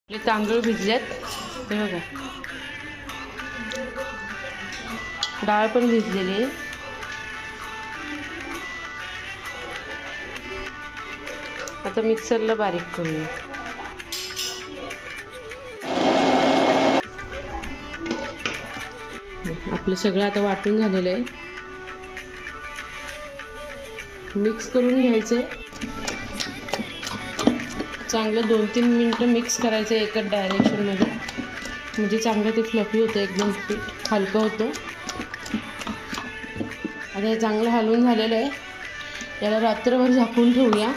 आपले तांदूळ भिजलेत हे बघा, डाळ पण भिजलेली आहे. आता मिक्सरला बारीक करूया. आपलं सगळं आता वाटून झालेलं आहे. मिक्स करून घ्यायचं, चांगलं 2-3 मिनटं मिक्स करायचं एकच डायरेक्शनमध्ये, म्हणजे चांगलं ते फ्लफी होतं, एकदम पीठ हलकं होतं. आता हे चांगलं हलवून झालेलं आहे. याला रात्रभर झाकून ठेवूया.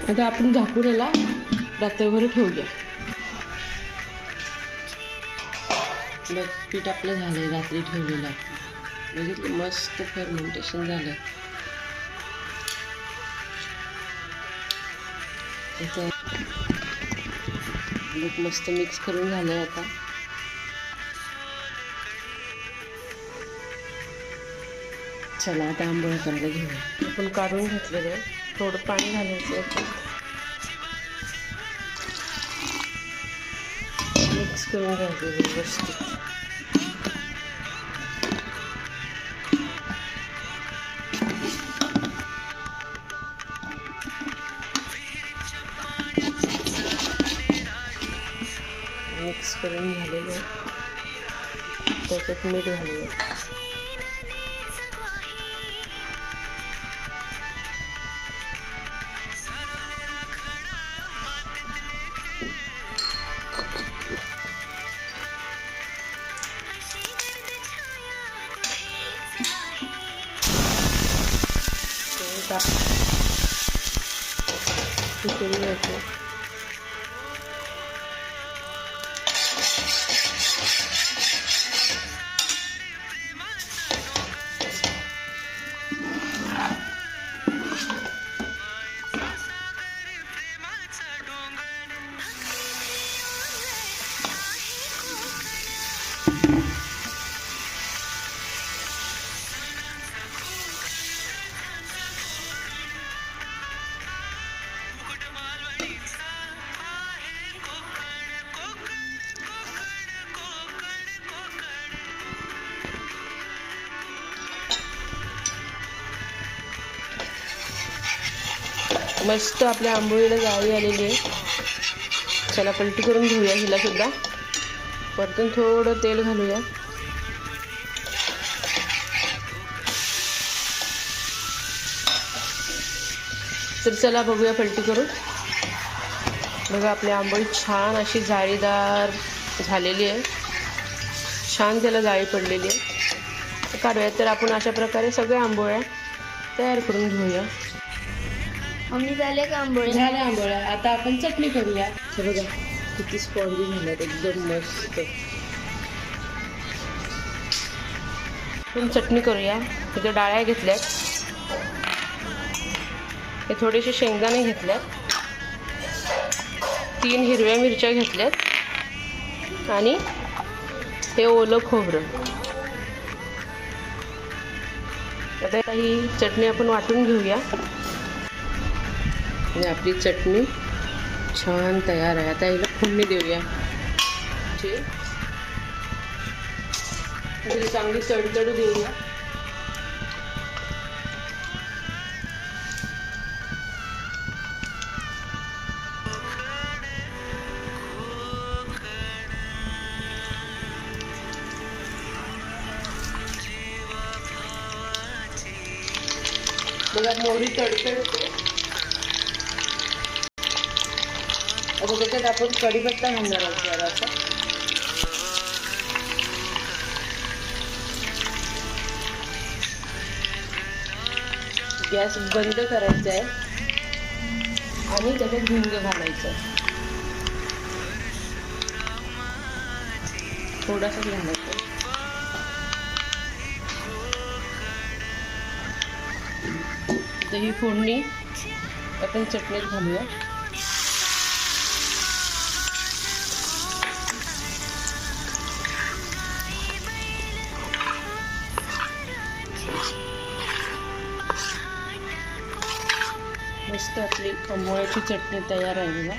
आता आपण झाकून याला रात्रभर ठेवूया. बघ, पीठ आपलं झालं आहे रात्री ठेवलेलं आहे, म्हणजे मस्त फर्मेंटेशन झालं. मस्त मिक्स करून झालं आहे. आता चला आता आंबोळ्या करायला घेऊया. आपण काढून घेतलेलं आहे, थोडं पाणी घालायचं आहे, मिक्स करून घ्यायचं व्यवस्थित. मिक्स करून झालेलं आहे. त्याच्यात मीठ घालूया. करून घ्यायचं. मस्त आपल्या आंबोळीला जाळी आलेली आहे. चला पलटी करून घेऊया हिला सुद्धा. परतून थोडं तेल घालूया. तर चला बघूया पलटी करून. बघा, आपली आंबोळी छान अशी जाळीदार झालेली आहे. छान त्याला जाळी पडलेली आहे. काढूया. तर आपण अशा प्रकारे सगळ्या आंबोळ्या तयार करून घेऊया. आम्ही झाले का आंबोळ्या? झाल्या आंबोळ्या. आता आपण चटणी करूया. हे बघा किती स्पॉन्जी झाल्यात, एकदम मस्त. आपण चटणी करूया. इथे डाळ्या घेतल्यात, हे थोडेसे शेंगदाणे घेतल्यात, 3 हिरव्या मिरच्या घेतल्यात आणि हे ओलं खोबरं. आता ही चटणी आपण वाटून घेऊया. आणि आपली चटणी छान तयार आहे. आता हिला फोडणी देऊया. चांगली तडतडू देऊया. बघा, मोहरी तडतडते. आता त्याच्यात आपण कढीपत्ता घालणार आहोत जरासा. गॅस बंद करायचा आहे आणि त्याच्यात हिंग घालायचं, थोडासा घालायचं. तर ही फोडणी आपण चटणीत घालूया. मस्त आपली आंबोळ्याची चटणी तयार आहे बघा.